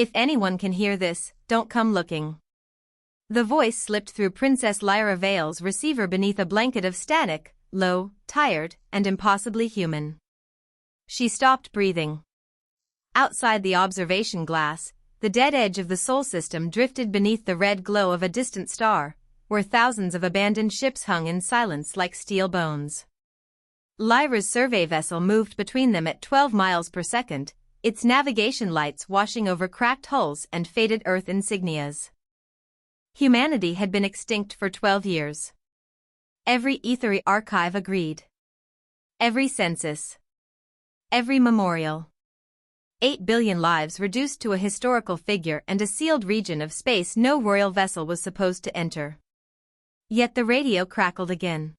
If anyone can hear this, don't come looking. The voice slipped through Princess Lyra Vael's receiver beneath a blanket of static, low, tired, and impossibly human. She stopped breathing. Outside the observation glass, the dead edge of the Sol system drifted beneath the red glow of a distant star, where thousands of abandoned ships hung in silence like steel bones. Lyra's survey vessel moved between them at 12 miles per second, its navigation lights washing over cracked hulls and faded Earth insignias. Humanity had been extinct for 12 years. Every ethery archive agreed. Every census. Every memorial. 8 billion lives reduced to a historical figure and a sealed region of space no royal vessel was supposed to enter. Yet the radio crackled again.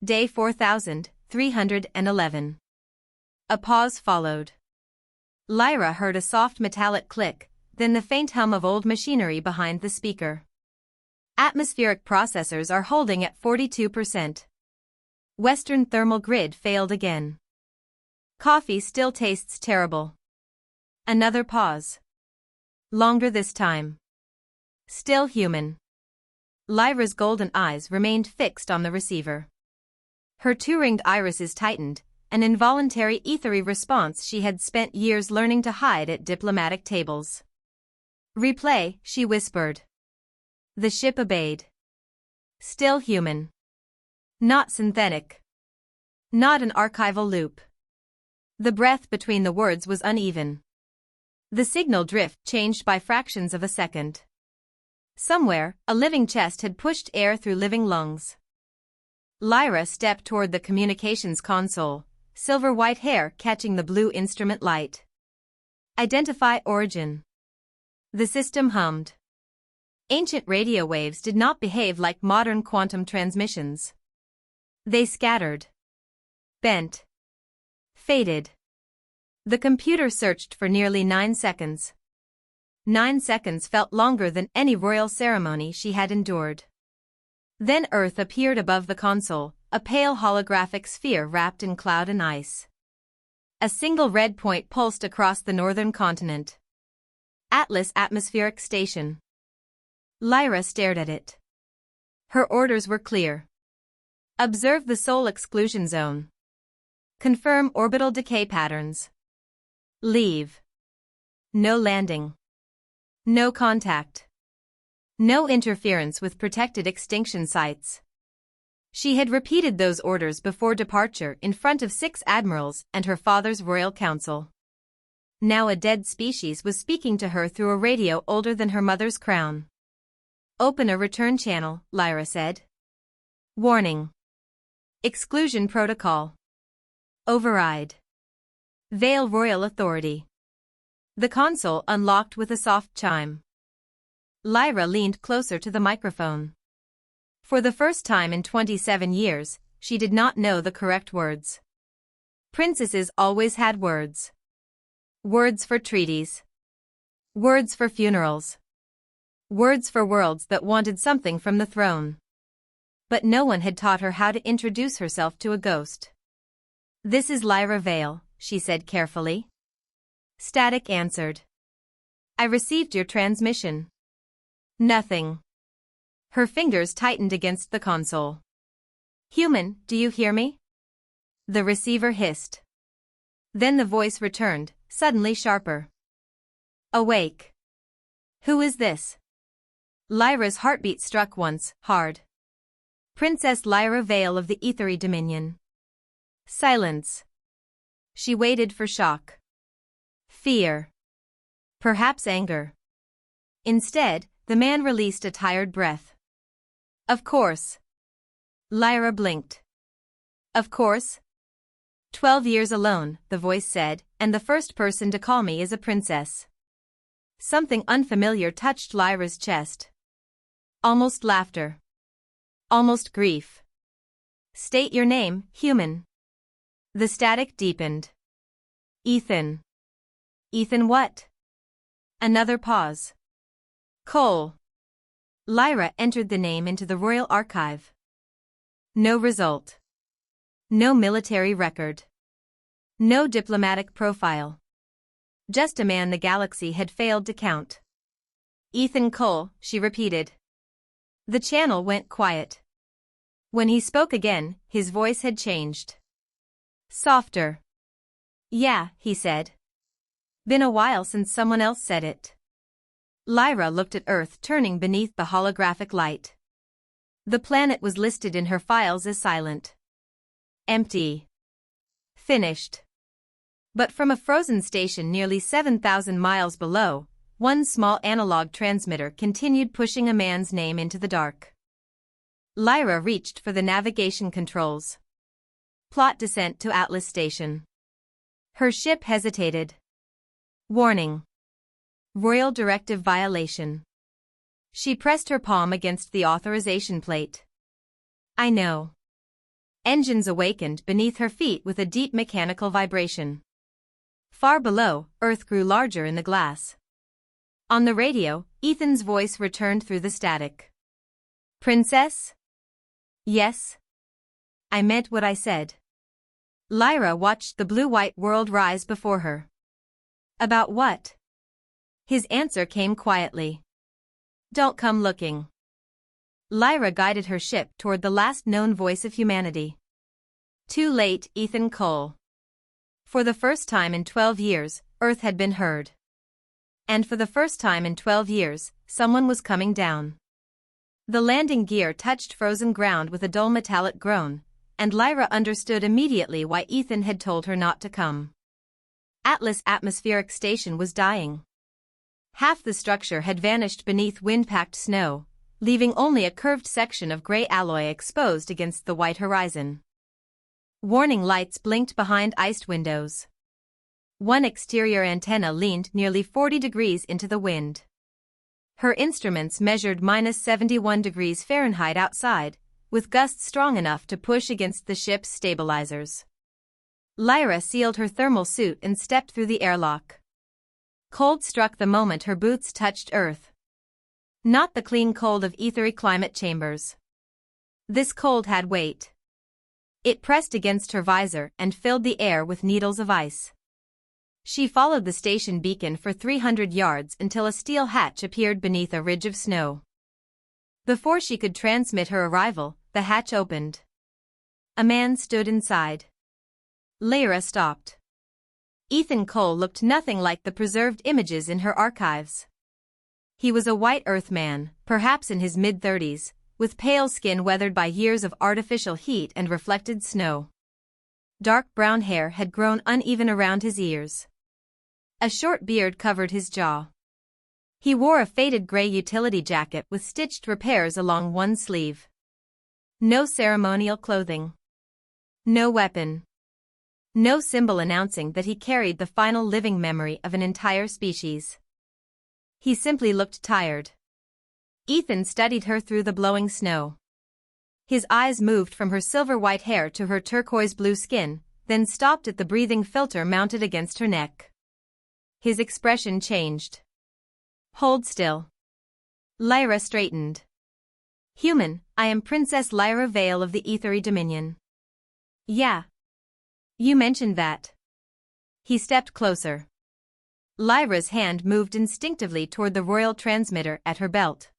Day 4311. A pause followed. Lyra heard a soft metallic click, then the faint hum of old machinery behind the speaker. Atmospheric processors are holding at 42%. Western thermal grid failed again. Coffee still tastes terrible. Another pause. Longer this time. Still human. Lyra's golden eyes remained fixed on the receiver. Her two-ringed irises tightened, an involuntary ethery response she had spent years learning to hide at diplomatic tables. Replay, she whispered. The ship obeyed. Still human. Not synthetic. Not an archival loop. The breath between the words was uneven. The signal drift changed by fractions of a second. Somewhere, a living chest had pushed air through living lungs. Lyra stepped toward the communications console, silver-white hair catching the blue instrument light. Identify origin. The system hummed. Ancient radio waves did not behave like modern quantum transmissions. They scattered. Bent. Faded. The computer searched for nearly 9 seconds. 9 seconds felt longer than any royal ceremony she had endured. Then Earth appeared above the console, a pale holographic sphere wrapped in cloud and ice. A single red point pulsed across the northern continent. Atlas Atmospheric Station. Lyra stared at it. Her orders were clear. Observe the Sol exclusion zone. Confirm orbital decay patterns. Leave. No landing. No contact. No interference with protected extinction sites. She had repeated those orders before departure in front of 6 admirals and her father's royal council. Now a dead species was speaking to her through a radio older than her mother's crown. Open a return channel, Lyra said. Warning. Exclusion protocol. Override. Vael Royal Authority. The console unlocked with a soft chime. Lyra leaned closer to the microphone. For the first time in 27 years, she did not know the correct words. Princesses always had words. Words for treaties. Words for funerals. Words for worlds that wanted something from the throne. But no one had taught her how to introduce herself to a ghost. This is Lyra Vael, she said carefully. Static answered. I received your transmission. Nothing. Her fingers tightened against the console. Human, do you hear me? The receiver hissed. Then the voice returned, suddenly sharper. Awake. Who is this? Lyra's heartbeat struck once, hard. Princess Lyra Vael of the Ethery Dominion. Silence. She waited for shock. Fear. Perhaps anger. Instead, the man released a tired breath. Of course. Lyra blinked. Of course. 12 years alone, the voice said, and the first person to call me is a princess. Something unfamiliar touched Lyra's chest. Almost laughter. Almost grief. State your name, human. The static deepened. Ethan. Ethan what? Another pause. Cole. Lyra entered the name into the royal archive. No result. No military record. No diplomatic profile. Just a man the galaxy had failed to count. Ethan Cole, she repeated. The channel went quiet. When he spoke again, his voice had changed. Softer. Yeah, he said. Been a while since someone else said it. Lyra looked at Earth turning beneath the holographic light. The planet was listed in her files as silent. Empty. Finished. But from a frozen station nearly 7,000 miles below, one small analog transmitter continued pushing a man's name into the dark. Lyra reached for the navigation controls. Plot descent to Atlas Station. Her ship hesitated. Warning. Royal Directive violation. She pressed her palm against the authorization plate. I know. Engines awakened beneath her feet with a deep mechanical vibration. Far below, Earth grew larger in the glass. On the radio, Ethan's voice returned through the static. Princess? Yes. I meant what I said. Lyra watched the blue-white world rise before her. About what? His answer came quietly. Don't come looking. Lyra guided her ship toward the last known voice of humanity. Too late, Ethan Cole. For the first time in 12 years, Earth had been heard. And for the first time in 12 years, someone was coming down. The landing gear touched frozen ground with a dull metallic groan, and Lyra understood immediately why Ethan had told her not to come. Atlas Atmospheric Station was dying. Half the structure had vanished beneath wind-packed snow, leaving only a curved section of gray alloy exposed against the white horizon. Warning lights blinked behind iced windows. One exterior antenna leaned nearly 40 degrees into the wind. Her instruments measured -71 degrees Fahrenheit outside, with gusts strong enough to push against the ship's stabilizers. Lyra sealed her thermal suit and stepped through the airlock. Cold struck the moment her boots touched Earth. Not the clean cold of ethery climate chambers. This cold had weight. It pressed against her visor and filled the air with needles of ice. She followed the station beacon for 300 yards until a steel hatch appeared beneath a ridge of snow. Before she could transmit her arrival, the hatch opened. A man stood inside. Lyra stopped. Ethan Cole looked nothing like the preserved images in her archives. He was a white Earth man, perhaps in his mid-30s, with pale skin weathered by years of artificial heat and reflected snow. Dark brown hair had grown uneven around his ears. A short beard covered his jaw. He wore a faded gray utility jacket with stitched repairs along one sleeve. No ceremonial clothing. No weapon. No symbol announcing that he carried the final living memory of an entire species. He simply looked tired. Ethan studied her through the blowing snow. His eyes moved from her silver-white hair to her turquoise-blue skin, then stopped at the breathing filter mounted against her neck. His expression changed. Hold still. Lyra straightened. Human, I am Princess Lyra Vael of the Ethery Dominion. Yeah. You mentioned that. He stepped closer. Lyra's hand moved instinctively toward the royal transmitter at her belt.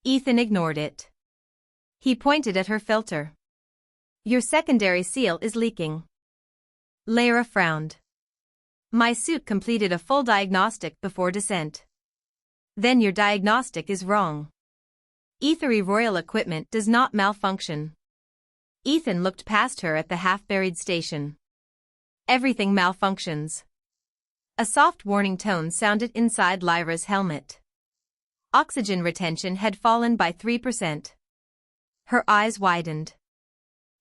Ethan ignored it. He pointed at her filter. Your secondary seal is leaking. Lyra frowned. My suit completed a full diagnostic before descent. Then your diagnostic is wrong. Ethery royal equipment does not malfunction. Ethan looked past her at the half-buried station. Everything malfunctions. A soft warning tone sounded inside Lyra's helmet. Oxygen retention had fallen by 3%. Her eyes widened.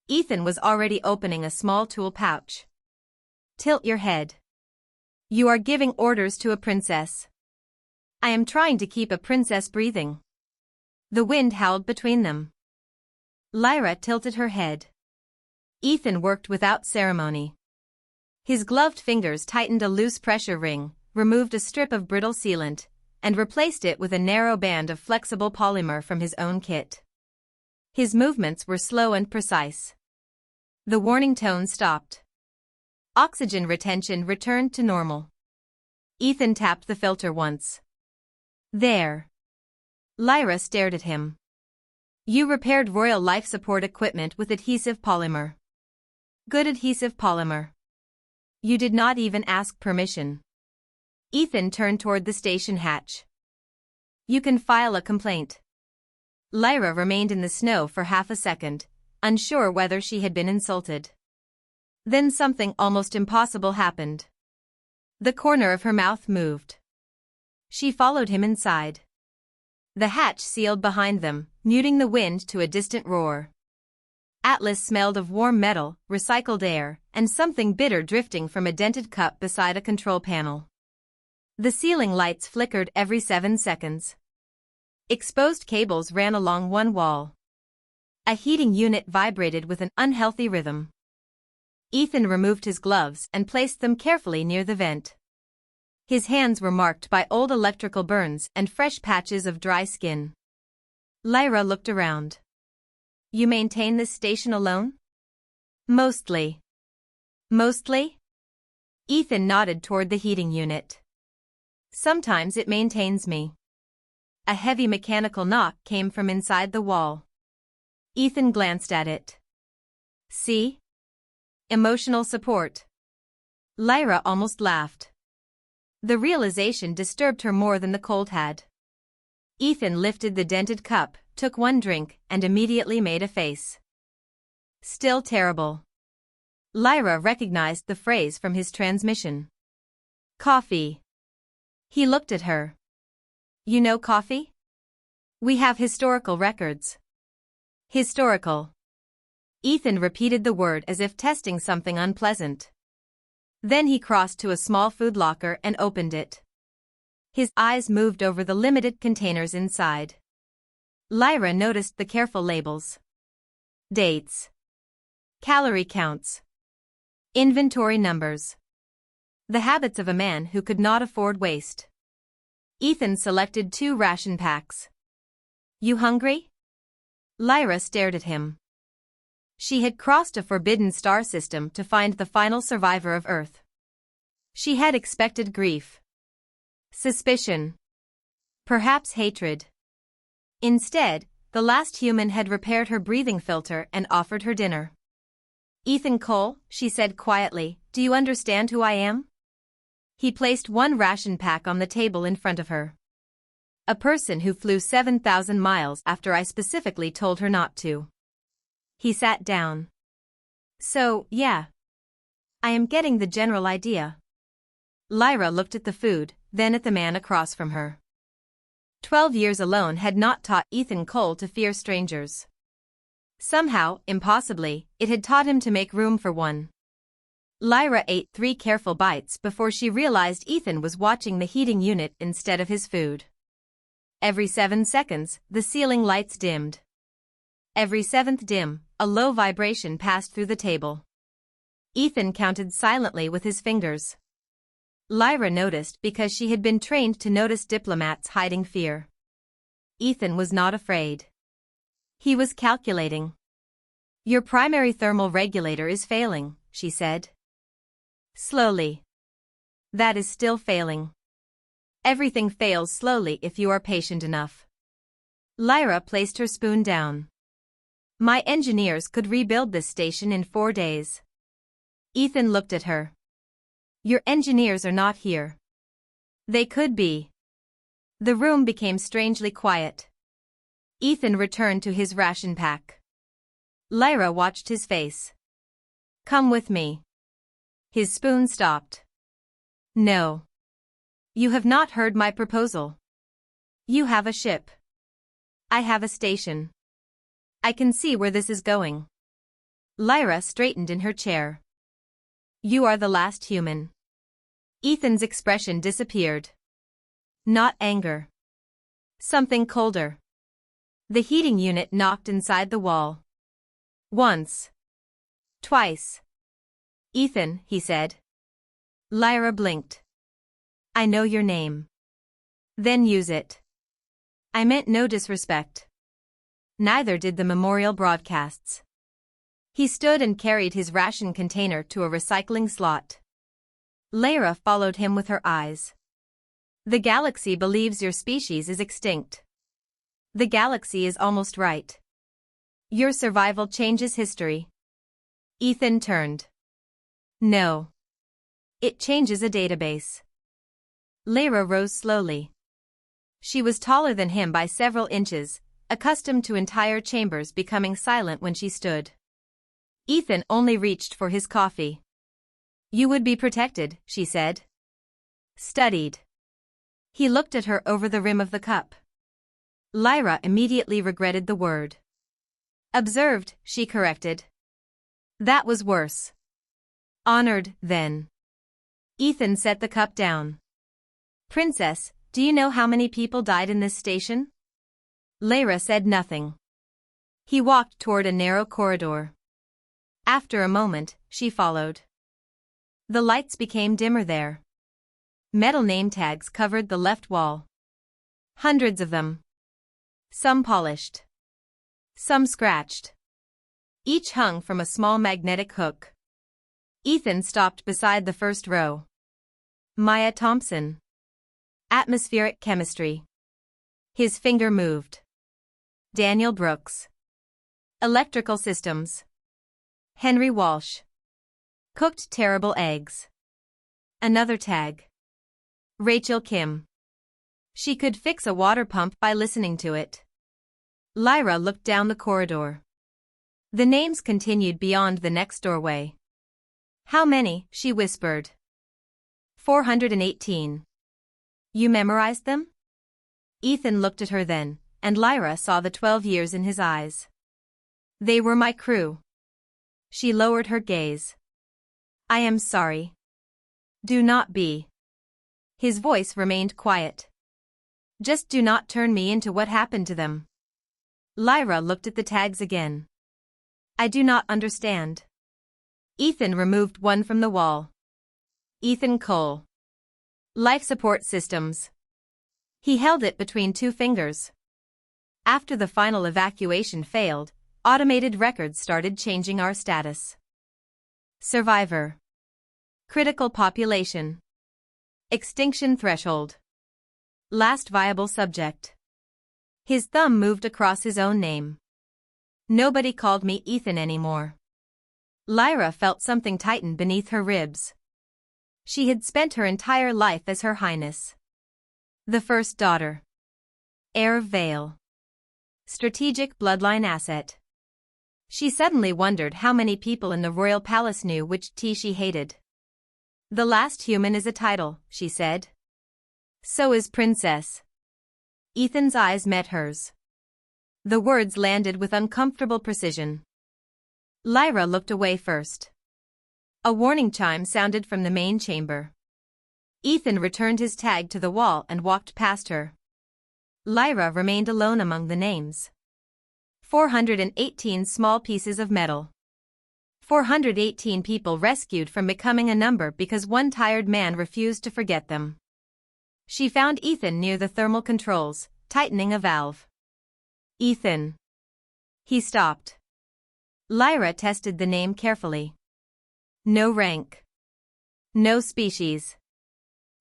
Ethan was already opening a small tool pouch. Tilt your head. You are giving orders to a princess. I am trying to keep a princess breathing. The wind howled between them. Lyra tilted her head. Ethan worked without ceremony. His gloved fingers tightened a loose pressure ring, removed a strip of brittle sealant, and replaced it with a narrow band of flexible polymer from his own kit. His movements were slow and precise. The warning tone stopped. Oxygen retention returned to normal. Ethan tapped the filter once. There. Lyra stared at him. You repaired Royal Life Support equipment with adhesive polymer. Good adhesive polymer. You did not even ask permission. Ethan turned toward the station hatch. You can file a complaint. Lyra remained in the snow for half a second, unsure whether she had been insulted. Then something almost impossible happened. The corner of her mouth moved. She followed him inside. The hatch sealed behind them, muting the wind to a distant roar. Atlas smelled of warm metal, recycled air, and something bitter drifting from a dented cup beside a control panel. The ceiling lights flickered every 7 seconds. Exposed cables ran along one wall. A heating unit vibrated with an unhealthy rhythm. Ethan removed his gloves and placed them carefully near the vent. His hands were marked by old electrical burns and fresh patches of dry skin. Lyra looked around. You maintain this station alone? Mostly. Mostly? Ethan nodded toward the heating unit. Sometimes it maintains me. A heavy mechanical knock came from inside the wall. Ethan glanced at it. See? Emotional support. Lyra almost laughed. The realization disturbed her more than the cold had. Ethan lifted the dented cup, took one drink, and immediately made a face. Still terrible. Lyra recognized the phrase from his transmission. Coffee. He looked at her. You know coffee? We have historical records. Historical. Ethan repeated the word as if testing something unpleasant. Then he crossed to a small food locker and opened it. His eyes moved over the limited containers inside. Lyra noticed the careful labels. Dates. Calorie counts. Inventory numbers. The habits of a man who could not afford waste. Ethan selected 2 ration packs. You hungry? Lyra stared at him. She had crossed a forbidden star system to find the final survivor of Earth. She had expected grief. Suspicion. Perhaps hatred. Instead, the last human had repaired her breathing filter and offered her dinner. Ethan Cole, she said quietly, do you understand who I am? He placed 1 ration pack on the table in front of her. A person who flew 7,000 miles after I specifically told her not to. He sat down. So, yeah. I am getting the general idea. Lyra looked at the food, then at the man across from her. 12 years alone had not taught Ethan Cole to fear strangers. Somehow, impossibly, it had taught him to make room for one. Lyra ate 3 careful bites before she realized Ethan was watching the heating unit instead of his food. Every 7 seconds, the ceiling lights dimmed. Every 7th dim, a low vibration passed through the table. Ethan counted silently with his fingers. Lyra noticed because she had been trained to notice diplomats hiding fear. Ethan was not afraid. He was calculating. Your primary thermal regulator is failing, she said. Slowly. That is still failing. Everything fails slowly if you are patient enough. Lyra placed her spoon down. My engineers could rebuild this station in 4 days. Ethan looked at her. Your engineers are not here. They could be. The room became strangely quiet. Ethan returned to his ration pack. Lyra watched his face. Come with me. His spoon stopped. No. You have not heard my proposal. You have a ship. I have a station. I can see where this is going. Lyra straightened in her chair. You are the last human. Ethan's expression disappeared. Not anger. Something colder. The heating unit knocked inside the wall. Once. Twice. Ethan, he said. Lyra blinked. I know your name. Then use it. I meant no disrespect. Neither did the memorial broadcasts. He stood and carried his ration container to a recycling slot. Lyra followed him with her eyes. The galaxy believes your species is extinct. The galaxy is almost right. Your survival changes history. Ethan turned. No. It changes a database. Lyra rose slowly. She was taller than him by several inches, accustomed to entire chambers becoming silent when she stood. Ethan only reached for his coffee. You would be protected, she said. Studied. He looked at her over the rim of the cup. Lyra immediately regretted the word. Observed, she corrected. That was worse. Honored, then. Ethan set the cup down. Princess, do you know how many people died in this station? Lyra said nothing. He walked toward a narrow corridor. After a moment, she followed. The lights became dimmer there. Metal name tags covered the left wall. Hundreds of them. Some polished. Some scratched. Each hung from a small magnetic hook. Ethan stopped beside the first row. Maya Thompson. Atmospheric chemistry. His finger moved. Daniel Brooks. Electrical systems. Henry Walsh. Cooked terrible eggs. Another tag. Rachel Kim. She could fix a water pump by listening to it. Lyra looked down the corridor. The names continued beyond the next doorway. How many? She whispered. 418. You memorized them? Ethan looked at her then, and Lyra saw the 12 years in his eyes. They were my crew. She lowered her gaze. I am sorry. Do not be. His voice remained quiet. Just do not turn me into what happened to them. Lyra looked at the tags again. I do not understand. Ethan removed one from the wall. Ethan Cole. Life support systems. He held it between two fingers. After the final evacuation failed, automated records started changing our status. Survivor. Critical population. Extinction threshold. Last viable subject. His thumb moved across his own name. Nobody called me Ethan anymore. Lyra felt something tighten beneath her ribs. She had spent her entire life as Her Highness. The first daughter. Heir of Vael. Strategic bloodline asset. She suddenly wondered how many people in the royal palace knew which tea she hated. The last human is a title, she said. So is princess. Ethan's eyes met hers. The words landed with uncomfortable precision. Lyra looked away first. A warning chime sounded from the main chamber. Ethan returned his tag to the wall and walked past her. Lyra remained alone among the names. 418 small pieces of metal. 418 people rescued from becoming a number because one tired man refused to forget them. She found Ethan near the thermal controls, tightening a valve. Ethan. He stopped. Lyra tested the name carefully. No rank. No species.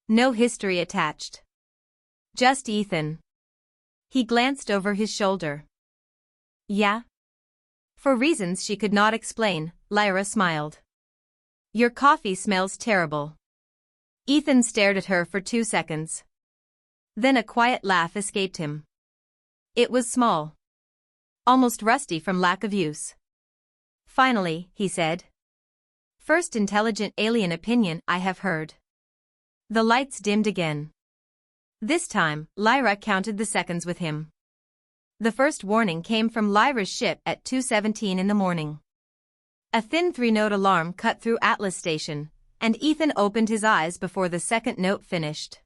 No history attached. Just Ethan. He glanced over his shoulder. Yeah? For reasons she could not explain, Lyra smiled. Your coffee smells terrible. Ethan stared at her for 2 seconds. Then a quiet laugh escaped him. It was small. Almost rusty from lack of use. Finally, he said. First intelligent alien opinion I have heard. The lights dimmed again. This time, Lyra counted the seconds with him. The first warning came from Lyra's ship at 2:17 in the morning. A thin 3-note alarm cut through Atlas Station, and Ethan opened his eyes before the second note finished.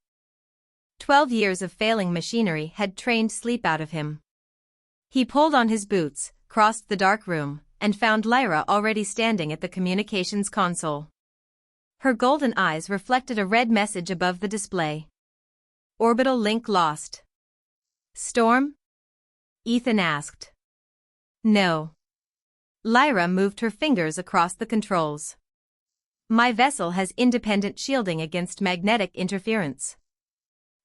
12 years of failing machinery had trained sleep out of him. He pulled on his boots, crossed the dark room, and found Lyra already standing at the communications console. Her golden eyes reflected a red message above the display. Orbital link lost. Storm? Ethan asked. No. Lyra moved her fingers across the controls. My vessel has independent shielding against magnetic interference.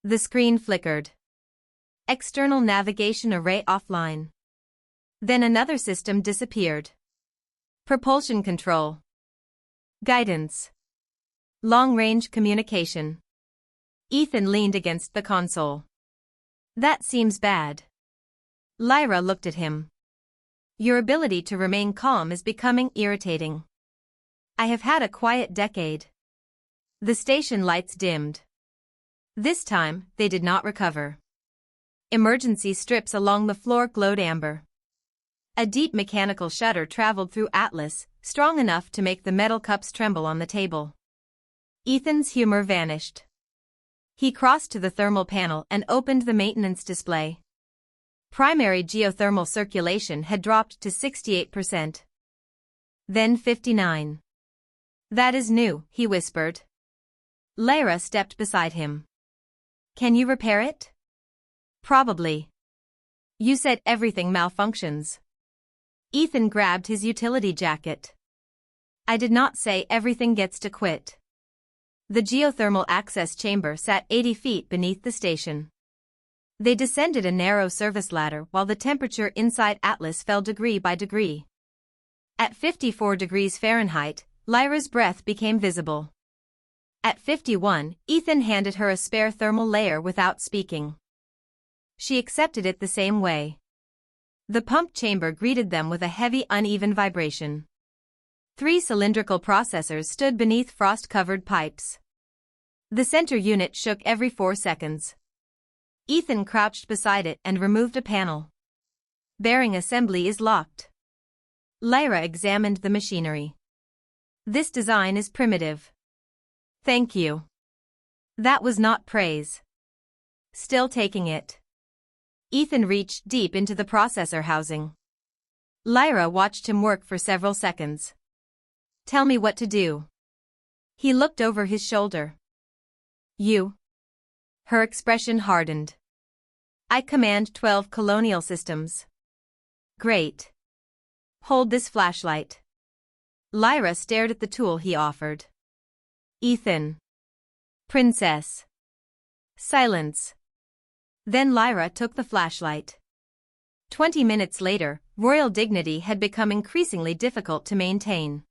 The screen flickered. External navigation array offline. Then another system disappeared. Propulsion control. Guidance. Long-range communication. Ethan leaned against the console. That seems bad. Lyra looked at him. Your ability to remain calm is becoming irritating. I have had a quiet decade. The station lights dimmed. This time, they did not recover. Emergency strips along the floor glowed amber. A deep mechanical shudder traveled through Atlas, strong enough to make the metal cups tremble on the table. Ethan's humor vanished. He crossed to the thermal panel and opened the maintenance display. Primary geothermal circulation had dropped to 68%. Then 59%. That is new, he whispered. Lyra stepped beside him. Can you repair it? Probably. You said everything malfunctions. Ethan grabbed his utility jacket. I did not say everything gets to quit. The geothermal access chamber sat 80 feet beneath the station. They descended a narrow service ladder while the temperature inside Atlas fell degree by degree. At 54 degrees Fahrenheit, Lyra's breath became visible. At 51, Ethan handed her a spare thermal layer without speaking. She accepted it the same way. The pump chamber greeted them with a heavy, uneven vibration. 3 cylindrical processors stood beneath frost-covered pipes. The center unit shook every 4 seconds. Ethan crouched beside it and removed a panel. Bearing assembly is locked. Lyra examined the machinery. This design is primitive. Thank you. That was not praise. Still taking it. Ethan reached deep into the processor housing. Lyra watched him work for several seconds. Tell me what to do. He looked over his shoulder. You. Her expression hardened. I command 12 colonial systems. Great. Hold this flashlight. Lyra stared at the tool he offered. Ethan. Princess. Silence. Then Lyra took the flashlight. 20 minutes later, royal dignity had become increasingly difficult to maintain.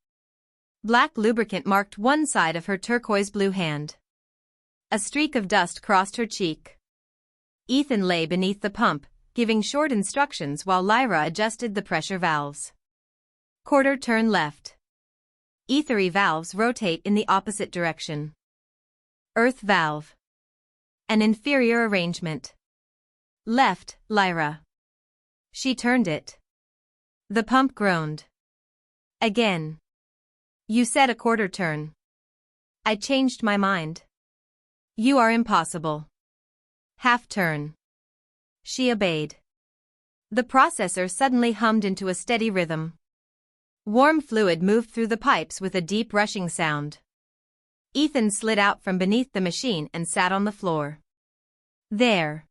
Black lubricant marked one side of her turquoise-blue hand. A streak of dust crossed her cheek. Ethan lay beneath the pump, giving short instructions while Lyra adjusted the pressure valves. Quarter turn left. Ethery valves rotate in the opposite direction. Earth valve. An inferior arrangement. Left, Lyra. She turned it. The pump groaned. Again. You said a quarter turn. I changed my mind. You are impossible. Half turn. She obeyed. The processor suddenly hummed into a steady rhythm. Warm fluid moved through the pipes with a deep rushing sound. Ethan slid out from beneath the machine and sat on the floor. There.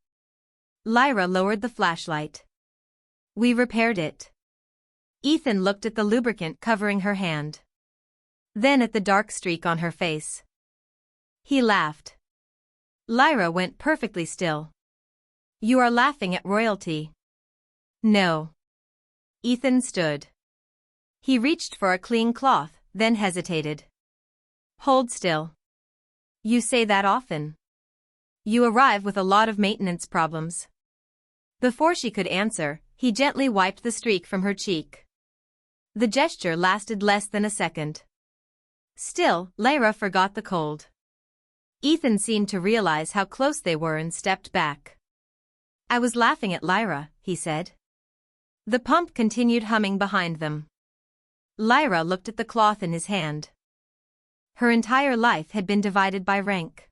Lyra lowered the flashlight. We repaired it. Ethan looked at the lubricant covering her hand. Then at the dark streak on her face. He laughed. Lyra went perfectly still. You are laughing at royalty. No. Ethan stood. He reached for a clean cloth, then hesitated. Hold still. You say that often. You arrive with a lot of maintenance problems. Before she could answer, he gently wiped the streak from her cheek. The gesture lasted less than a second. Still, Lyra forgot the cold. Ethan seemed to realize how close they were and stepped back. I was laughing at Lyra, he said. The pump continued humming behind them. Lyra looked at the cloth in his hand. Her entire life had been divided by rank.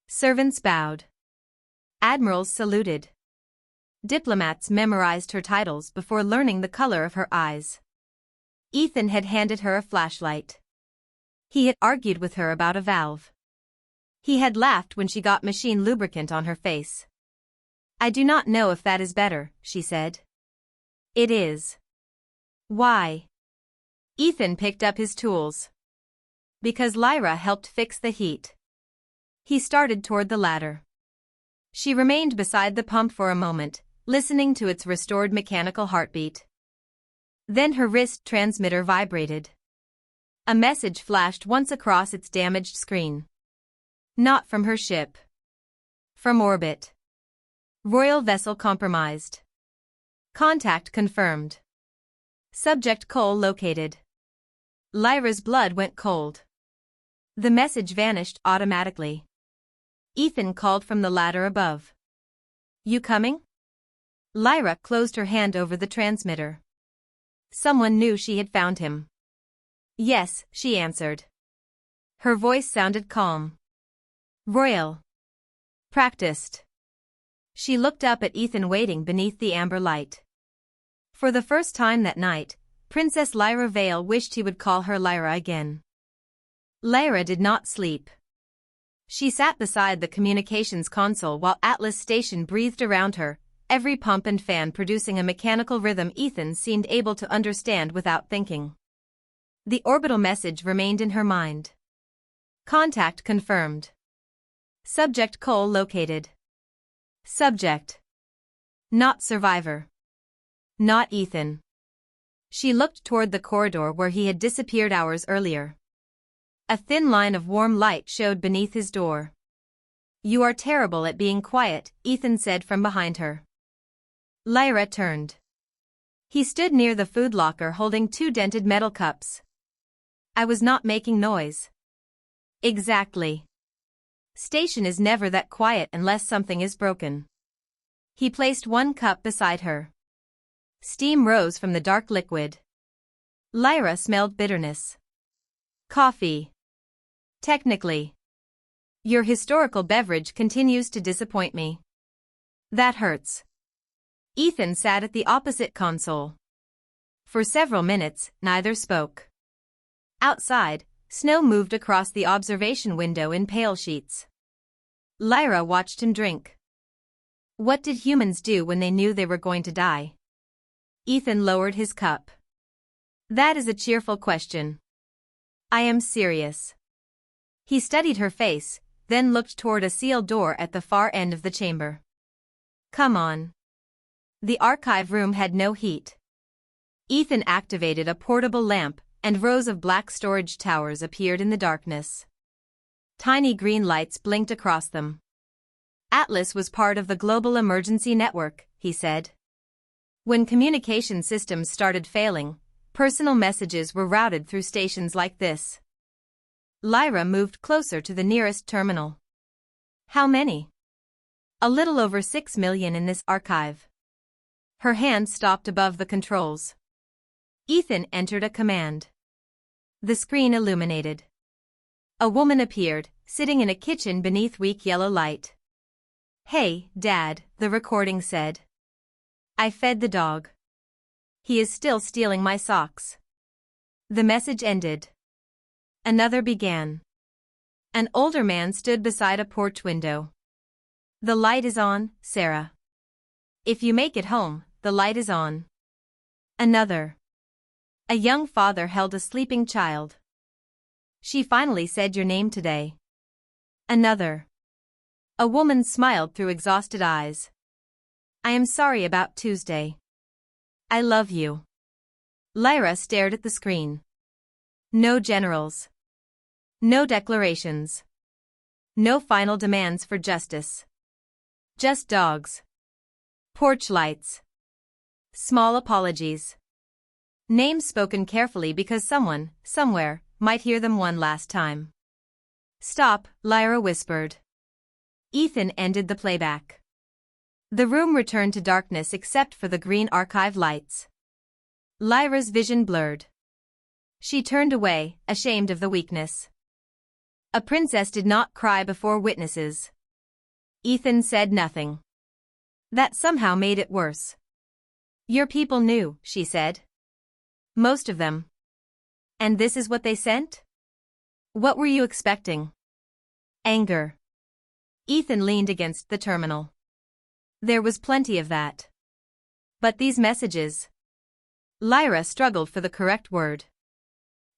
Servants bowed. Admirals saluted. Diplomats memorized her titles before learning the color of her eyes. Ethan had handed her a flashlight. He had argued with her about a valve. He had laughed when she got machine lubricant on her face. I do not know if that is better, she said. It is. Why? Ethan picked up his tools. Because Lyra helped fix the heat. He started toward the ladder. She remained beside the pump for a moment, listening to its restored mechanical heartbeat. Then her wrist transmitter vibrated. A message flashed once across its damaged screen. Not from her ship. From orbit. Royal vessel compromised. Contact confirmed. Subject Cole located. Lyra's blood went cold. The message vanished automatically. Ethan called from the ladder above. You coming? Lyra closed her hand over the transmitter. Someone knew she had found him. Yes, she answered. Her voice sounded calm. Royal. Practiced. She looked up at Ethan waiting beneath the amber light. For the first time that night, Princess Lyra Vael wished he would call her Lyra again. Lyra did not sleep. She sat beside the communications console while Atlas Station breathed around her, every pump and fan producing a mechanical rhythm Ethan seemed able to understand without thinking. The orbital message remained in her mind. Contact confirmed. Subject Cole located. Subject. Not survivor. Not Ethan. She looked toward the corridor where he had disappeared hours earlier. A thin line of warm light showed beneath his door. You are terrible at being quiet, Ethan said from behind her. Lyra turned. He stood near the food locker holding two dented metal cups. I was not making noise. Exactly. Station is never that quiet unless something is broken. He placed one cup beside her. Steam rose from the dark liquid. Lyra smelled bitterness. Coffee. Technically. Your historical beverage continues to disappoint me. That hurts. Ethan sat at the opposite console. For several minutes, neither spoke. Outside, snow moved across the observation window in pale sheets. Lyra watched him drink. What did humans do when they knew they were going to die? Ethan lowered his cup. That is a cheerful question. I am serious. He studied her face, then looked toward a sealed door at the far end of the chamber. Come on. The archive room had no heat. Ethan activated a portable lamp, and rows of black storage towers appeared in the darkness. Tiny green lights blinked across them. Atlas was part of the global emergency network, he said. When communication systems started failing, personal messages were routed through stations like this. Lyra moved closer to the nearest terminal. How many? A little over 6 million in this archive. Her hand stopped above the controls. Ethan entered a command. The screen illuminated. A woman appeared, sitting in a kitchen beneath weak yellow light. Hey, Dad, the recording said. I fed the dog. He is still stealing my socks. The message ended. Another began. An older man stood beside a porch window. The light is on, Sarah. If you make it home, the light is on. Another. A young father held a sleeping child. She finally said your name today. Another. A woman smiled through exhausted eyes. I am sorry about Tuesday. I love you. Lyra stared at the screen. No generals. No declarations. No final demands for justice. Just dogs. Porch lights. Small apologies. Names spoken carefully because someone, somewhere, might hear them one last time. Stop, Lyra whispered. Ethan ended the playback. The room returned to darkness except for the green archive lights. Lyra's vision blurred. She turned away, ashamed of the weakness. A princess did not cry before witnesses. Ethan said nothing. That somehow made it worse. Your people knew, she said. Most of them. And this is what they sent? What were you expecting? Anger. Ethan leaned against the terminal. There was plenty of that. But these messages. Lyra struggled for the correct word.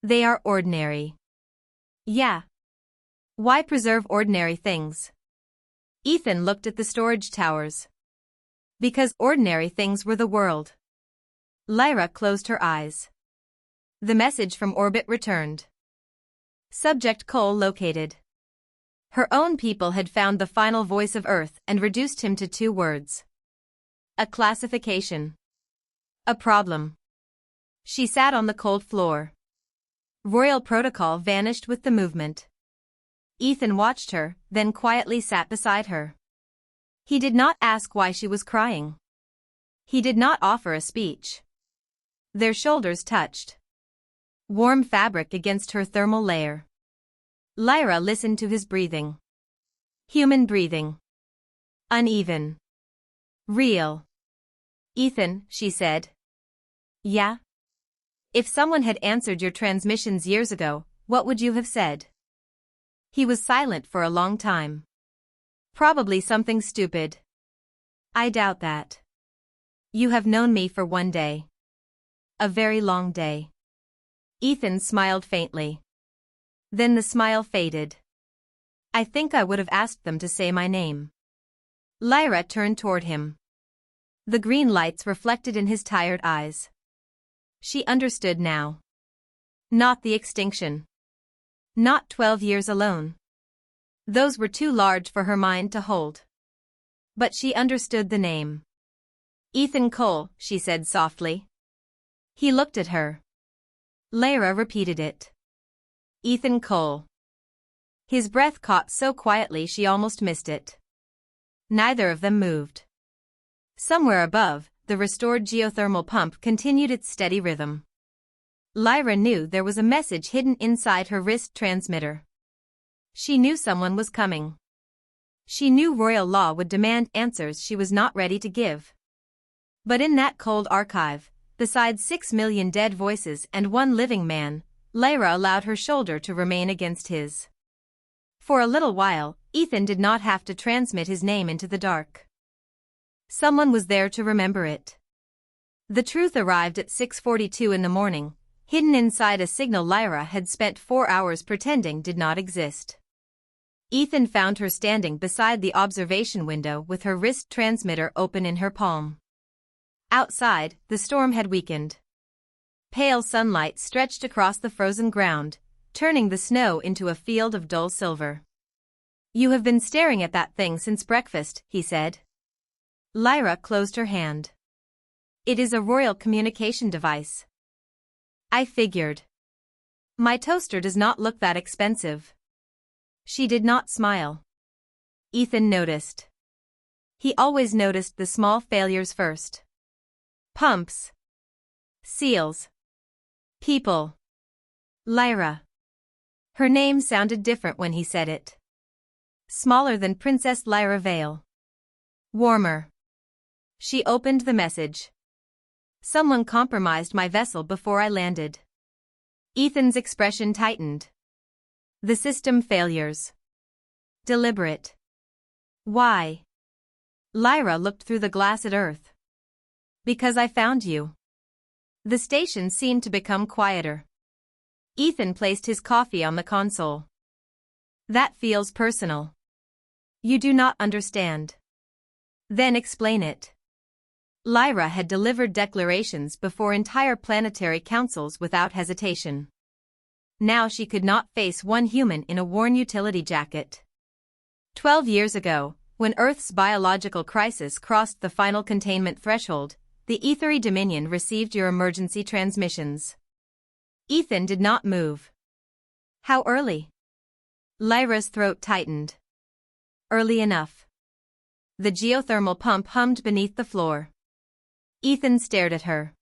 They are ordinary. Yeah. Why preserve ordinary things? Ethan looked at the storage towers. Because ordinary things were the world. Lyra closed her eyes. The message from orbit returned. Subject Cole located. Her own people had found the final voice of Earth and reduced him to 2 words. A classification. A problem. She sat on the cold floor. Royal protocol vanished with the movement. Ethan watched her, then quietly sat beside her. He did not ask why she was crying. He did not offer a speech. Their shoulders touched. Warm fabric against her thermal layer. Lyra listened to his breathing. Human breathing. Uneven. Real. Ethan, she said. Yeah? If someone had answered your transmissions years ago, what would you have said? He was silent for a long time. Probably something stupid. I doubt that. You have known me for 1 day. A very long day. Ethan smiled faintly. Then the smile faded. I think I would have asked them to say my name. Lyra turned toward him. The green lights reflected in his tired eyes. She understood now. Not the extinction. Not 12 years alone. Those were too large for her mind to hold. But she understood the name. Ethan Cole, she said softly. He looked at her. Lyra repeated it. Ethan Cole. His breath caught so quietly she almost missed it. Neither of them moved. Somewhere above, the restored geothermal pump continued its steady rhythm. Lyra knew there was a message hidden inside her wrist transmitter. She knew someone was coming. She knew royal law would demand answers she was not ready to give. But in that cold archive, beside 6 million dead voices and 1 living man, Lyra allowed her shoulder to remain against his. For a little while, Ethan did not have to transmit his name into the dark. Someone was there to remember it. The truth arrived at 6:42 in the morning, hidden inside a signal Lyra had spent 4 hours pretending did not exist. Ethan found her standing beside the observation window with her wrist transmitter open in her palm. Outside, the storm had weakened. Pale sunlight stretched across the frozen ground, turning the snow into a field of dull silver. You have been staring at that thing since breakfast, he said. Lyra closed her hand. It is a royal communication device. I figured. My toaster does not look that expensive. She did not smile. Ethan noticed. He always noticed the small failures first. Pumps. Seals. People. Lyra. Her name sounded different when he said it. Smaller than Princess Lyra Vael. Warmer. She opened the message. Someone compromised my vessel before I landed. Ethan's expression tightened. The system failures. Deliberate. Why? Lyra looked through the glass at Earth. Because I found you. The station seemed to become quieter. Ethan placed his coffee on the console. That feels personal. You do not understand. Then explain it. Lyra had delivered declarations before entire planetary councils without hesitation. Now she could not face one human in a worn utility jacket. 12 years ago, when Earth's biological crisis crossed the final containment threshold, the Ethery Dominion received your emergency transmissions. Ethan did not move. How early? Lyra's throat tightened. Early enough. The geothermal pump hummed beneath the floor. Ethan stared at her.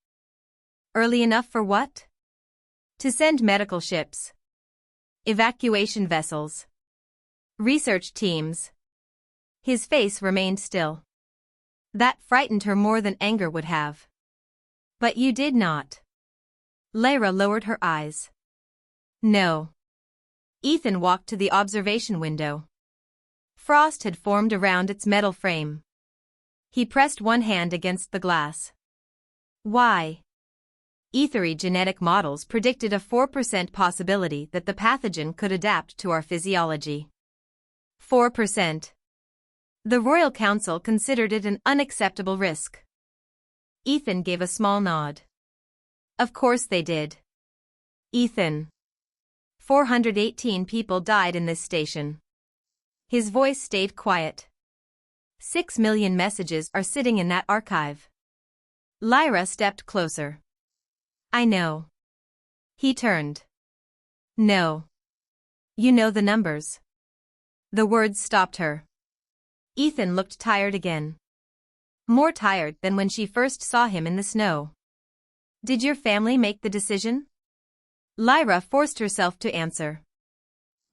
Early enough for what? To send medical ships. Evacuation vessels. Research teams. His face remained still. That frightened her more than anger would have. But you did not. Lyra lowered her eyes. No. Ethan walked to the observation window. Frost had formed around its metal frame. He pressed one hand against the glass. Why? Ethery genetic models predicted a 4% possibility that the pathogen could adapt to our physiology. 4%. The Royal Council considered it an unacceptable risk. Ethan gave a small nod. Of course they did. Ethan. 418 people died in this station. His voice stayed quiet. 6 million messages are sitting in that archive. Lyra stepped closer. I know. He turned. No. You know the numbers. The words stopped her. Ethan looked tired again. More tired than when she first saw him in the snow. Did your family make the decision? Lyra forced herself to answer.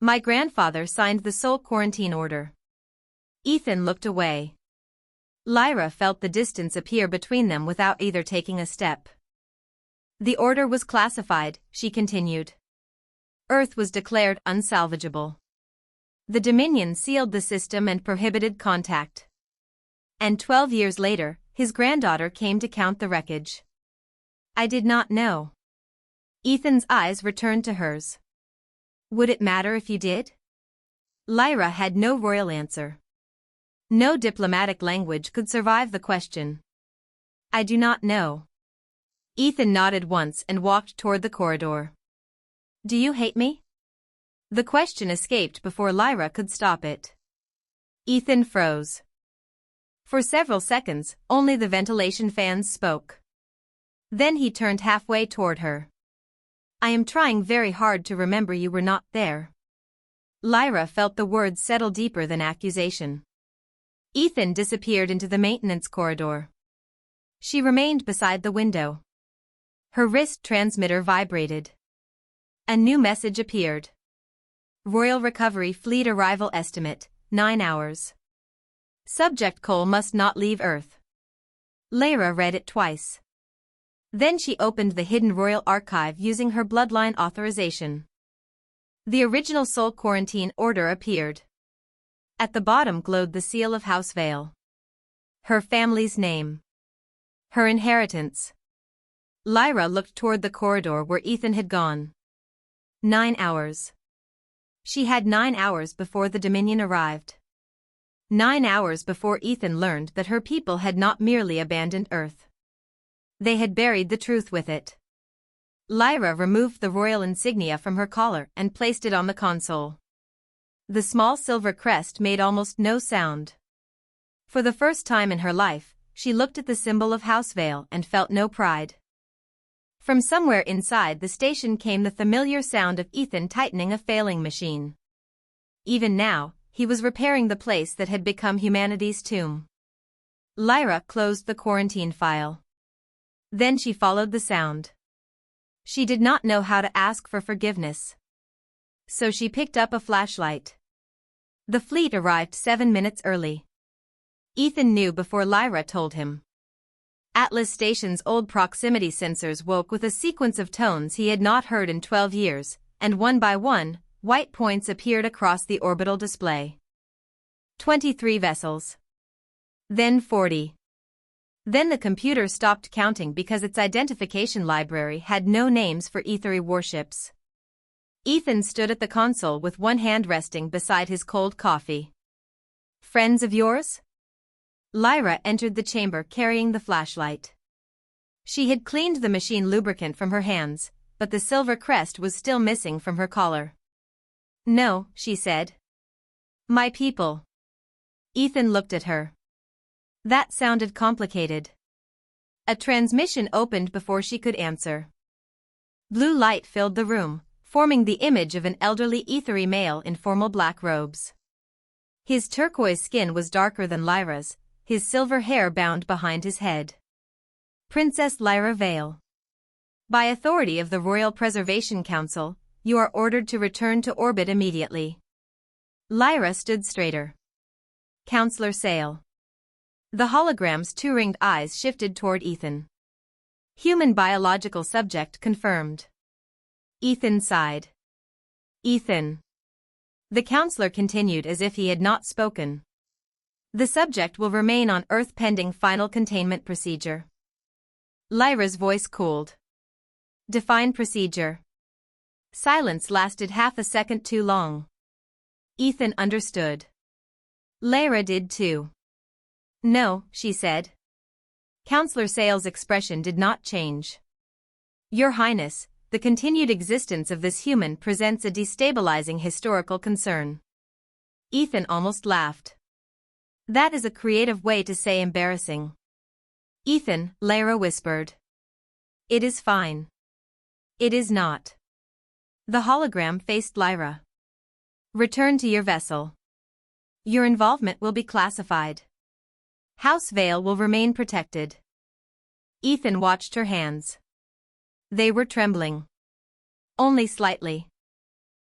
My grandfather signed the sole quarantine order. Ethan looked away. Lyra felt the distance appear between them without either taking a step. The order was classified, she continued. Earth was declared unsalvageable. The Dominion sealed the system and prohibited contact. And 12 years later, his granddaughter came to count the wreckage. I did not know. Ethan's eyes returned to hers. Would it matter if you did? Lyra had no royal answer. No diplomatic language could survive the question. I do not know. Ethan nodded once and walked toward the corridor. Do you hate me? The question escaped before Lyra could stop it. Ethan froze. For several seconds, only the ventilation fans spoke. Then he turned halfway toward her. I am trying very hard to remember you were not there. Lyra felt the words settle deeper than accusation. Ethan disappeared into the maintenance corridor. She remained beside the window. Her wrist transmitter vibrated. A new message appeared. Royal Recovery Fleet Arrival Estimate, 9 hours. Subject Cole must not leave Earth. Lyra read it twice. Then she opened the hidden Royal Archive using her bloodline authorization. The original sole quarantine order appeared. At the bottom glowed the seal of House Vael. Her family's name. Her inheritance. Lyra looked toward the corridor where Ethan had gone. 9 hours. She had 9 hours before the Dominion arrived. 9 hours before Ethan learned that her people had not merely abandoned Earth. They had buried the truth with it. Lyra removed the royal insignia from her collar and placed it on the console. The small silver crest made almost no sound. For the first time in her life, she looked at the symbol of House Vael and felt no pride. From somewhere inside the station came the familiar sound of Ethan tightening a failing machine. Even now, he was repairing the place that had become humanity's tomb. Lyra closed the quarantine file. Then she followed the sound. She did not know how to ask for forgiveness. So she picked up a flashlight. The fleet arrived 7 minutes early. Ethan knew before Lyra told him. Atlas Station's old proximity sensors woke with a sequence of tones he had not heard in 12 years, and one by one, white points appeared across the orbital display. 23 vessels. Then 40. Then the computer stopped counting because its identification library had no names for ethery warships. Ethan stood at the console with one hand resting beside his cold coffee. Friends of yours? Lyra entered the chamber carrying the flashlight. She had cleaned the machine lubricant from her hands, but the silver crest was still missing from her collar. No, she said. My people. Ethan looked at her. That sounded complicated. A transmission opened before she could answer. Blue light filled the room, forming the image of an elderly ethery male in formal black robes. His turquoise skin was darker than Lyra's, his silver hair bound behind his head. Princess Lyra Vael. By authority of the Royal Preservation Council, you are ordered to return to orbit immediately. Lyra stood straighter. Counselor Sale. The hologram's two-ringed eyes shifted toward Ethan. Human biological subject confirmed. Ethan sighed. Ethan. The counselor continued as if he had not spoken. The subject will remain on Earth pending final containment procedure. Lyra's voice cooled. Define procedure. Silence lasted half a second too long. Ethan understood. Lyra did too. No, she said. Counselor Sale's expression did not change. Your Highness, the continued existence of this human presents a destabilizing historical concern. Ethan almost laughed. That is a creative way to say embarrassing. Ethan, Lyra whispered. It is fine. It is not. The hologram faced Lyra. Return to your vessel. Your involvement will be classified. House Vael will remain protected. Ethan watched her hands. They were trembling. Only slightly.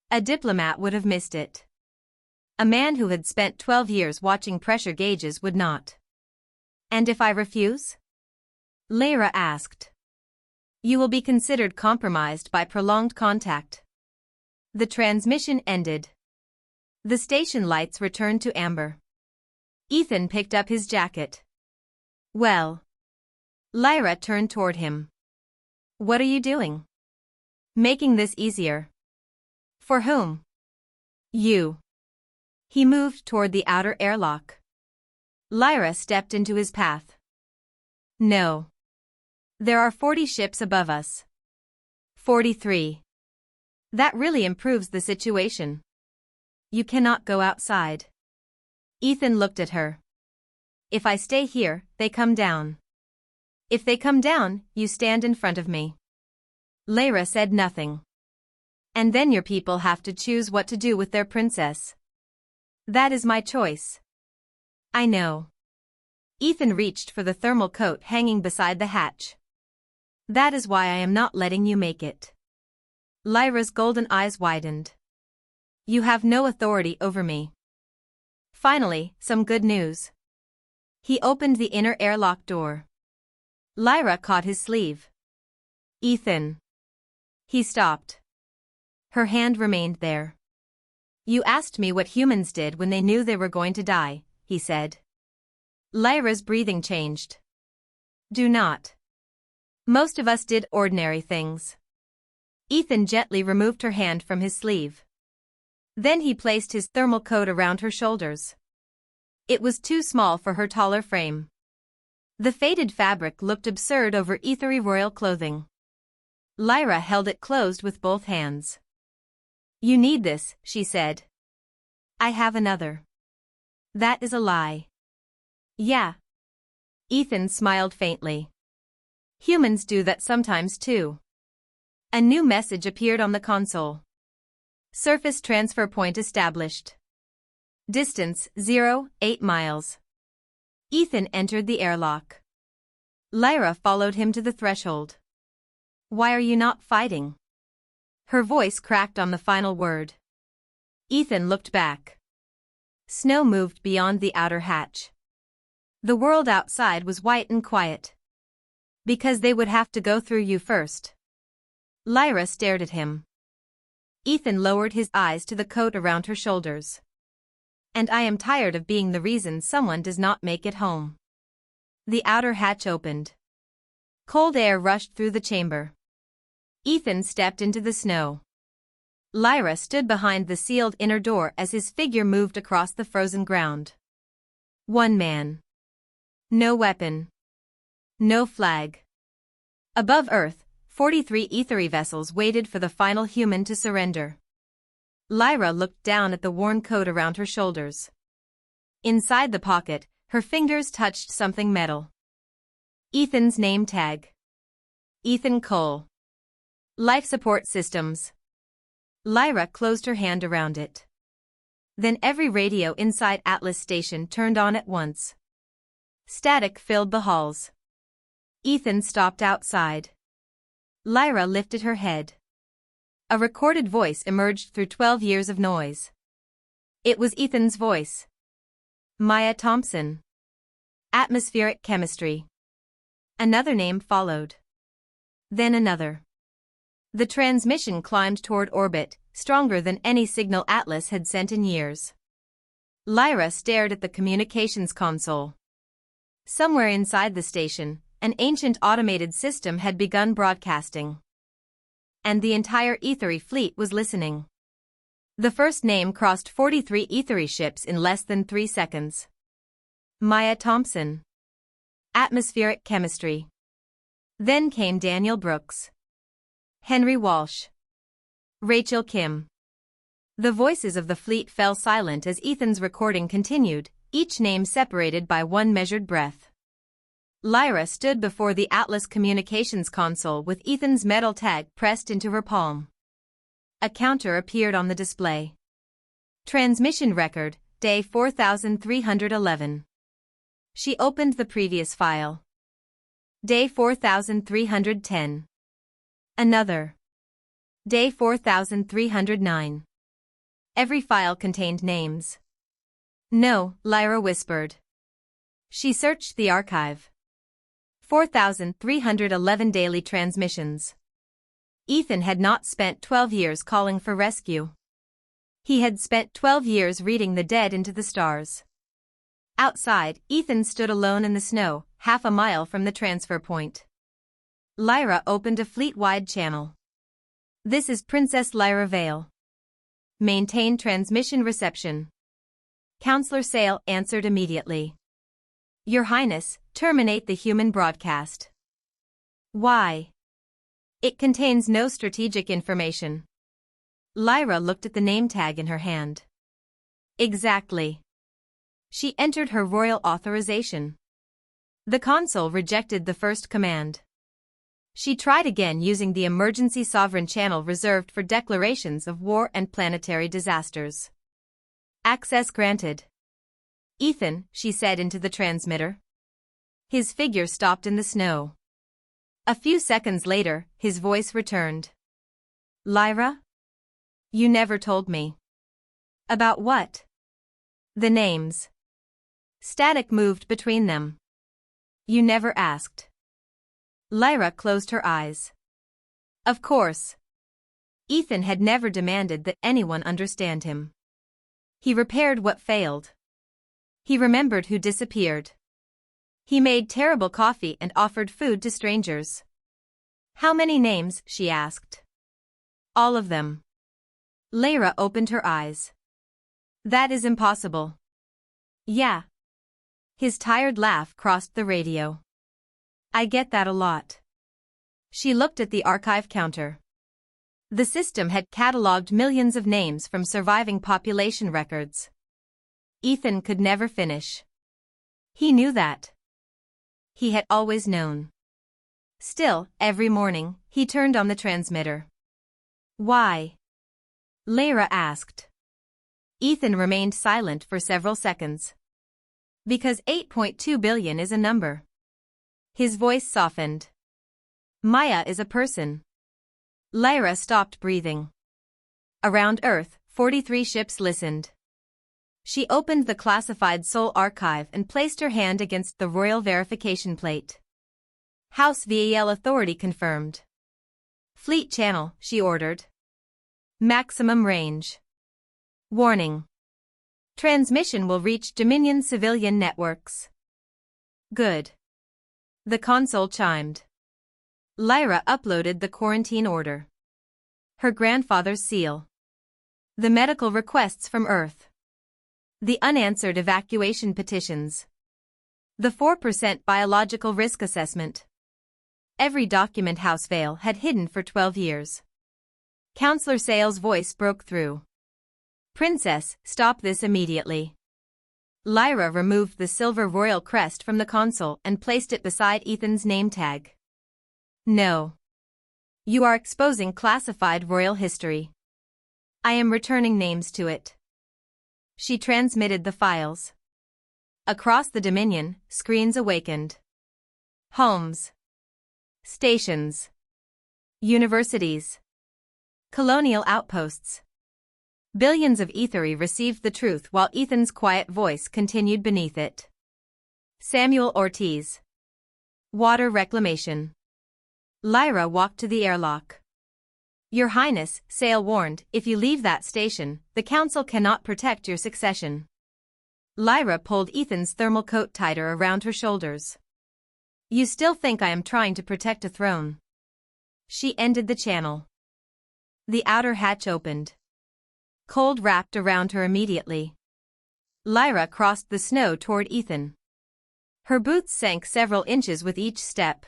A diplomat would have missed it. A man who had spent 12 years watching pressure gauges would not. And if I refuse? Lyra asked. You will be considered compromised by prolonged contact. The transmission ended. The station lights returned to amber. Ethan picked up his jacket. Well. Lyra turned toward him. What are you doing? Making this easier. For whom? You. He moved toward the outer airlock. Lyra stepped into his path. No. There are 40 ships above us. 43. That really improves the situation. You cannot go outside. Ethan looked at her. If I stay here, they come down. If they come down, you stand in front of me. Lyra said nothing. And then your people have to choose what to do with their princess. That is my choice. I know. Ethan reached for the thermal coat hanging beside the hatch. That is why I am not letting you make it. Lyra's golden eyes widened. You have no authority over me. Finally, some good news. He opened the inner airlock door. Lyra caught his sleeve. Ethan. He stopped. Her hand remained there. You asked me what humans did when they knew they were going to die, he said. Lyra's breathing changed. Do not. Most of us did ordinary things. Ethan gently removed her hand from his sleeve. Then he placed his thermal coat around her shoulders. It was too small for her taller frame. The faded fabric looked absurd over ethery royal clothing. Lyra held it closed with both hands. You need this, she said. I have another. That is a lie. Yeah. Ethan smiled faintly. Humans do that sometimes too. A new message appeared on the console. Surface transfer point established. Distance 0.8 miles. Ethan entered the airlock. Lyra followed him to the threshold. Why are you not fighting? Her voice cracked on the final word. Ethan looked back. Snow moved beyond the outer hatch. The world outside was white and quiet. Because they would have to go through you first. Lyra stared at him. Ethan lowered his eyes to the coat around her shoulders. And I am tired of being the reason someone does not make it home. The outer hatch opened. Cold air rushed through the chamber. Ethan stepped into the snow. Lyra stood behind the sealed inner door as his figure moved across the frozen ground. One man. No weapon. No flag. Above Earth, 43 ethery vessels waited for the final human to surrender. Lyra looked down at the worn coat around her shoulders. Inside the pocket, her fingers touched something metal. Ethan's name tag. Ethan Cole. Life support systems. Lyra closed her hand around it. Then every radio inside Atlas Station turned on at once. Static filled the halls. Ethan stopped outside. Lyra lifted her head. A recorded voice emerged through 12 years of noise. It was Ethan's voice. Maya Thompson. Atmospheric chemistry. Another name followed. Then another. The transmission climbed toward orbit, stronger than any signal Atlas had sent in years. Lyra stared at the communications console. Somewhere inside the station, an ancient automated system had begun broadcasting. And the entire ethery fleet was listening. The first name crossed 43 ethery ships in less than 3 seconds. Maya Thompson. Atmospheric chemistry. Then came Daniel Brooks. Henry Walsh. Rachel Kim. The voices of the fleet fell silent as Ethan's recording continued, each name separated by one measured breath. Lyra stood before the Atlas communications console with Ethan's metal tag pressed into her palm. A counter appeared on the display. Transmission record, day 4311. She opened the previous file. Day 4310. Another. Day 4309. Every file contained names. No, Lyra whispered. She searched the archive. 4,311 daily transmissions. Ethan had not spent 12 years calling for rescue. He had spent 12 years reading the dead into the stars. Outside, Ethan stood alone in the snow, half a mile from the transfer point. Lyra opened a fleet-wide channel. This is Princess Lyra Vael. Maintain transmission reception. Counselor Sale answered immediately. Your Highness, terminate the human broadcast. Why? It contains no strategic information. Lyra looked at the name tag in her hand. Exactly. She entered her royal authorization. The console rejected the first command. She tried again using the emergency sovereign channel reserved for declarations of war and planetary disasters. Access granted. Ethan, she said into the transmitter. His figure stopped in the snow. A few seconds later, his voice returned. Lyra? You never told me. About what? The names. Static moved between them. You never asked. Lyra closed her eyes. Of course. Ethan had never demanded that anyone understand him. He repaired what failed. He remembered who disappeared. He made terrible coffee and offered food to strangers. How many names? She asked. All of them. Lyra opened her eyes. That is impossible. Yeah. His tired laugh crossed the radio. I get that a lot. She looked at the archive counter. The system had catalogued millions of names from surviving population records. Ethan could never finish. He knew that. He had always known. Still, every morning, he turned on the transmitter. Why? Lyra asked. Ethan remained silent for several seconds. Because 8.2 billion is a number. His voice softened. Maya is a person. Lyra stopped breathing. Around Earth, 43 ships listened. She opened the classified Sol archive and placed her hand against the royal verification plate. House Vael authority confirmed. Fleet channel, she ordered. Maximum range. Warning. Transmission will reach Dominion civilian networks. Good. The console chimed. Lyra uploaded the quarantine order. Her grandfather's seal. The medical requests from Earth. The unanswered evacuation petitions. The 4% biological risk assessment. Every document House Vael had hidden for 12 years. Counselor Sale's voice broke through. Princess, stop this immediately. Lyra removed the silver royal crest from the console and placed it beside Ethan's name tag. No. You are exposing classified royal history. I am returning names to it. She transmitted the files. Across the Dominion, screens awakened. Homes. Stations. Universities. Colonial outposts. Billions of ethery received the truth while Ethan's quiet voice continued beneath it. Samuel Ortiz. Water reclamation. Lyra walked to the airlock. Your Highness, Sale warned, if you leave that station, the Council cannot protect your succession. Lyra pulled Ethan's thermal coat tighter around her shoulders. You still think I am trying to protect a throne? She ended the channel. The outer hatch opened. Cold wrapped around her immediately. Lyra crossed the snow toward Ethan. Her boots sank several inches with each step.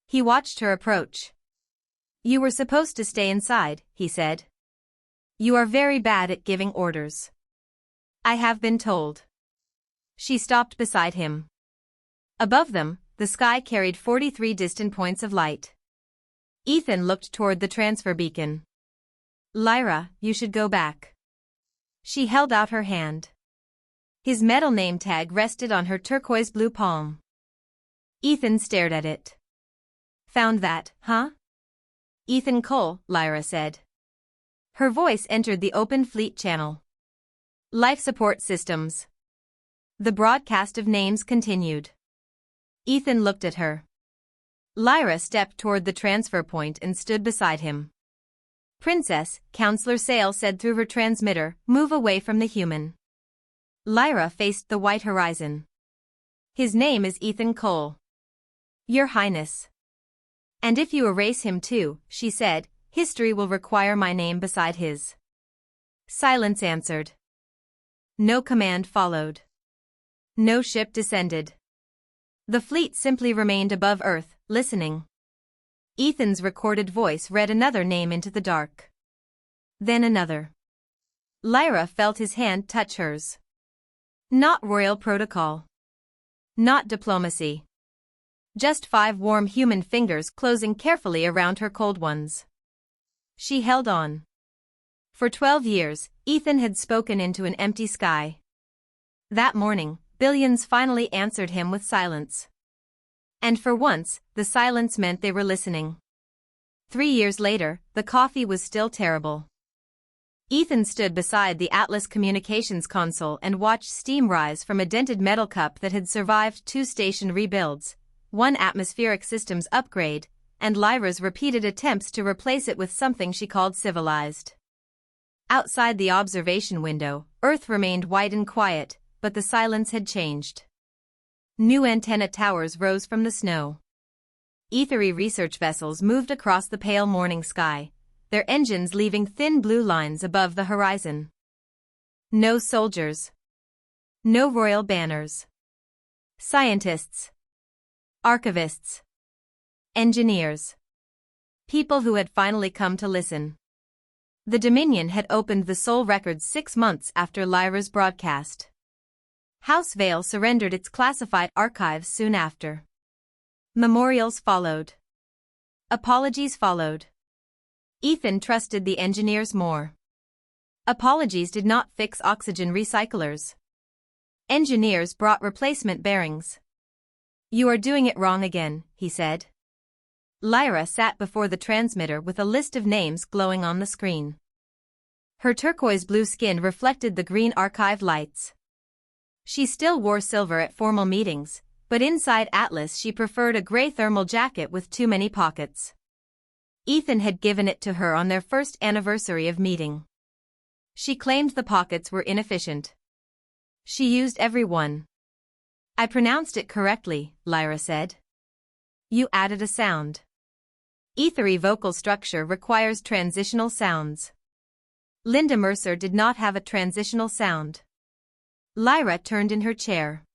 He watched her approach. "You were supposed to stay inside," he said. "You are very bad at giving orders." "I have been told." She stopped beside him. Above them, the sky carried 43 distant points of light. Ethan looked toward the transfer beacon. "Lyra, you should go back." She held out her hand. His metal name tag rested on her turquoise blue palm. Ethan stared at it. "Found that, huh?" "Ethan Cole," Lyra said. Her voice entered the open fleet channel. "Life support systems." The broadcast of names continued. Ethan looked at her. Lyra stepped toward the transfer point and stood beside him. "Princess," Counselor Sale said through her transmitter, "move away from the human." Lyra faced the white horizon. "His name is Ethan Cole." "Your Highness." "And if you erase him too," she said, "history will require my name beside his." Silence answered. No command followed. No ship descended. The fleet simply remained above Earth, listening. Ethan's recorded voice read another name into the dark. Then another. Lyra felt his hand touch hers. Not royal protocol. Not diplomacy. Just 5 warm human fingers closing carefully around her cold ones. She held on. For 12 years, Ethan had spoken into an empty sky. That morning, billions finally answered him with silence. And for once, the silence meant they were listening. 3 years later, the coffee was still terrible. Ethan stood beside the Atlas communications console and watched steam rise from a dented metal cup that had survived 2 station rebuilds, 1 atmospheric systems upgrade, and Lyra's repeated attempts to replace it with something she called civilized. Outside the observation window, Earth remained white and quiet, but the silence had changed. New antenna towers rose from the snow. Ethery research vessels moved across the pale morning sky, their engines leaving thin blue lines above the horizon. No soldiers. No royal banners. Scientists. Archivists. Engineers. People who had finally come to listen. The Dominion had opened the Soul records 6 months after Lyra's broadcast. House Vael surrendered its classified archives soon after. Memorials followed. Apologies followed. Ethan trusted the engineers more. Apologies did not fix oxygen recyclers. Engineers brought replacement bearings. "You are doing it wrong again," he said. Lyra sat before the transmitter with a list of names glowing on the screen. Her turquoise blue skin reflected the green archive lights. She still wore silver at formal meetings, but inside Atlas she preferred a gray thermal jacket with too many pockets. Ethan had given it to her on their first anniversary of meeting. She claimed the pockets were inefficient. She used every one. "I pronounced it correctly," Lyra said. "You added a sound." Ethery vocal structure requires transitional sounds. Linda Mercer did not have a transitional sound. Lyra turned in her chair.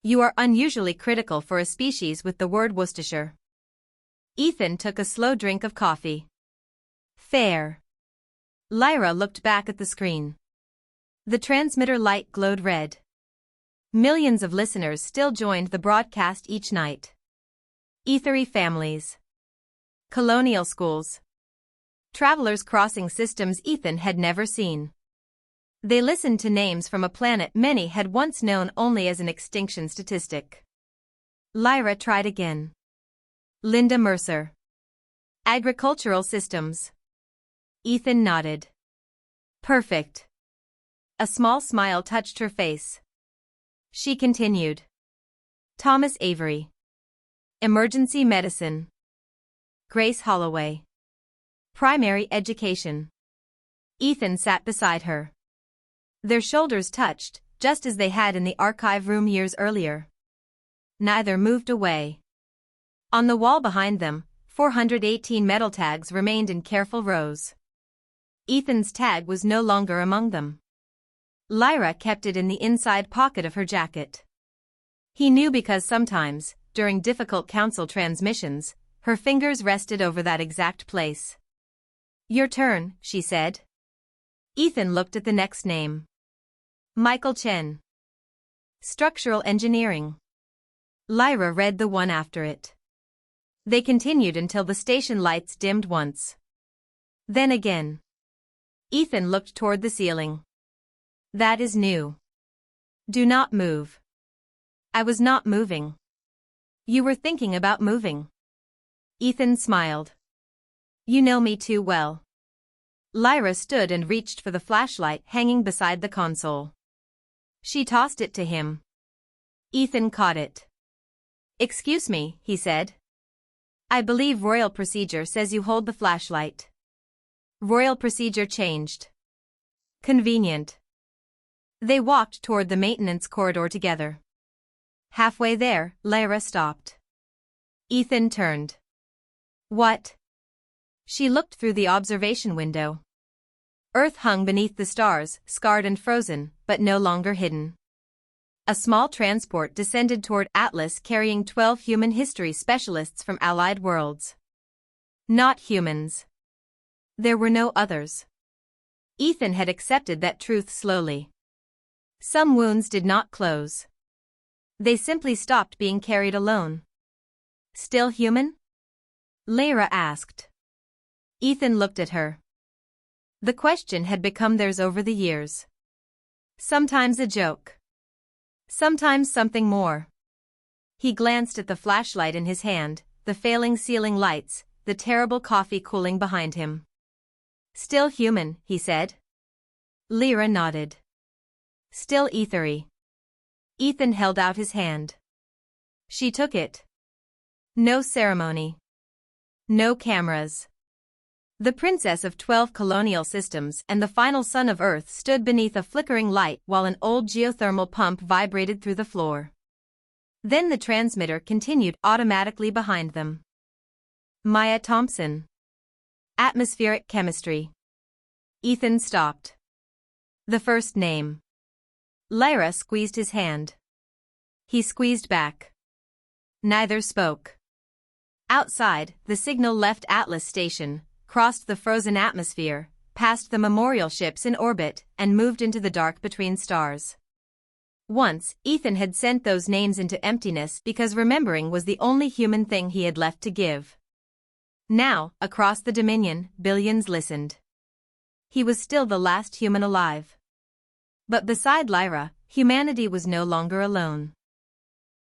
"You are unusually critical for a species with the word Worcestershire." Ethan took a slow drink of coffee. "Fair." Lyra looked back at the screen. The transmitter light glowed red. Millions of listeners still joined the broadcast each night. Ethery families. Colonial schools. Travelers crossing systems Ethan had never seen. They listened to names from a planet many had once known only as an extinction statistic. Lyra tried again. Linda Mercer. Agricultural systems. Ethan nodded. Perfect. A small smile touched her face. She continued. Thomas Avery. Emergency medicine. Grace Holloway. Primary education. Ethan sat beside her. Their shoulders touched, just as they had in the archive room years earlier. Neither moved away. On the wall behind them, 418 metal tags remained in careful rows. Ethan's tag was no longer among them. Lyra kept it in the inside pocket of her jacket. He knew because sometimes, during difficult council transmissions, her fingers rested over that exact place. "Your turn," she said. Ethan looked at the next name. Michael Chen. Structural engineering. Lyra read the one after it. They continued until the station lights dimmed once. Then again. Ethan looked toward the ceiling. "That is new. Do not move." "I was not moving." "You were thinking about moving." Ethan smiled. "You know me too well." Lyra stood and reached for the flashlight hanging beside the console. She tossed it to him. Ethan caught it. "Excuse me," he said. "I believe royal procedure says you hold the flashlight." Royal procedure changed. Convenient. They walked toward the maintenance corridor together. Halfway there, Lyra stopped. Ethan turned. "What?" She looked through the observation window. Earth hung beneath the stars, scarred and frozen, but no longer hidden. A small transport descended toward Atlas carrying 12 human history specialists from allied worlds. Not humans. There were no others. Ethan had accepted that truth slowly. Some wounds did not close. They simply stopped being carried alone. "Still human?" Lyra asked. Ethan looked at her. The question had become theirs over the years. Sometimes a joke. Sometimes something more. He glanced at the flashlight in his hand, the failing ceiling lights, the terrible coffee cooling behind him. "Still human," he said. Lyra nodded. "Still ethery." Ethan held out his hand. She took it. No ceremony. No cameras. The princess of 12 colonial systems and the final son of Earth stood beneath a flickering light while an old geothermal pump vibrated through the floor. Then the transmitter continued automatically behind them. Maya Thompson. Atmospheric chemistry. Ethan stopped. The first name. Lyra squeezed his hand. He squeezed back. Neither spoke. Outside, the signal left Atlas Station, crossed the frozen atmosphere, passed the memorial ships in orbit, and moved into the dark between stars. Once, Ethan had sent those names into emptiness because remembering was the only human thing he had left to give. Now, across the Dominion, billions listened. He was still the last human alive. But beside Lyra, humanity was no longer alone.